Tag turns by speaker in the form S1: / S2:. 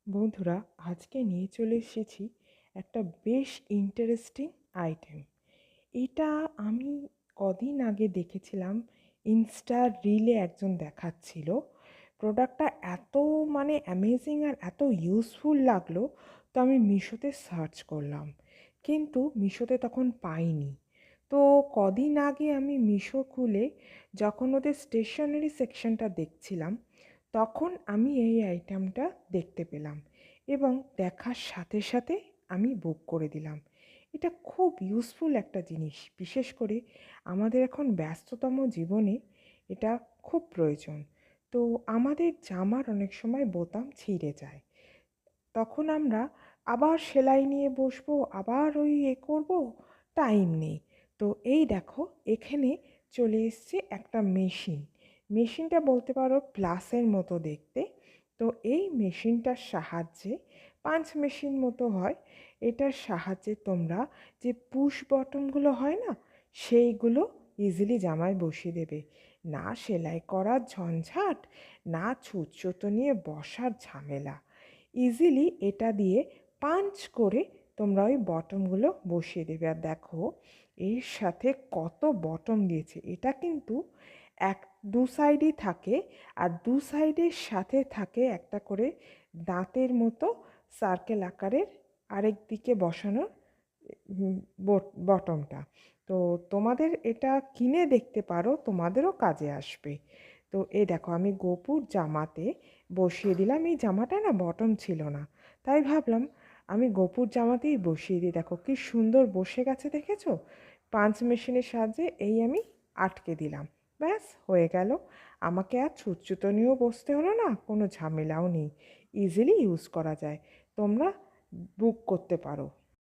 S1: বন্ধুরা, আজকে নিয়ে চলে এসেছি একটা বেশ ইন্টারেস্টিং আইটেম। এটা আমি কদিন আগে দেখেছিলাম, ইনস্টা রিলে একজন দেখাচ্ছিল। প্রোডাক্টটা এত অ্যামেজিং আর এত ইউজফুল লাগলো, তো আমি মিশোতে সার্চ করলাম, কিন্তু মিশোতে তখন পাইনি। তো কদিন আগে আমি মিশো খুলে যখন ওদের স্টেশনারি সেকশনটা দেখছিলাম, তখন আমি এই আইটেমটা দেখতে পেলাম এবং দেখার সাথে সাথে আমি বুক করে দিলাম। এটা খুব ইউজফুল একটা জিনিস, বিশেষ করে আমাদের এখন ব্যস্ততম জীবনে এটা খুব প্রয়োজন। তো আমাদের জামার অনেক সময় বোতাম ছিঁড়ে যায়, তখন আমরা আবার সেলাই নিয়ে বসবো, আবার ওই করবো, টাইম নেই। তো এই দেখো, এখানে চলে এসছে একটা মেশিনটা বলতে পারো প্লাসের মতো দেখতে। তো এই মেশিনটার সাহায্যে, পাঞ্চ মেশিন মতো হয়, এটার সাহায্যে তোমরা যে পুশ বটমগুলো হয় না, সেইগুলো ইজিলি জামায় বসিয়ে দেবে। না সেলাই করার ঝঞ্ঝাট, না ছুঁচো নিয়ে বসার ঝামেলা। ইজিলি এটা দিয়ে পাঞ্চ করে তোমরা ওই বটমগুলো বসিয়ে দেবে। আর দেখো, এর সাথে কত বটম দিয়েছে। এটা কিন্তু এক দু সাইডই থাকে, আর দু সাইডের সাথে থাকে একটা করে দাঁতের মতো সার্কেল আকারের আরেক দিকে বসানোর বটমটা। তো তোমাদের এটা কিনে দেখতে পারো, তোমাদেরও কাজে আসবে। তো এই দেখো, আমি গোপুর জামাতে বসিয়ে দিলাম। এই জামাটা না বটম ছিল না, তাই ভাবলাম আমি গোপুর জামাতেই বসিয়ে দিই। দেখো কি সুন্দর বসে গেছে, দেখেছো? পাঞ্চ মেশিনের সাহায্যে এই আমি আটকে দিলাম, ব্যাস হয়ে গেল। আমাকে আর ছুঁচো নিয়েও বসতে হলো না, কোনো ঝামেলাও নেই, ইজিলি ইউজ করা যায়। তোমরা বুক করতে পারো।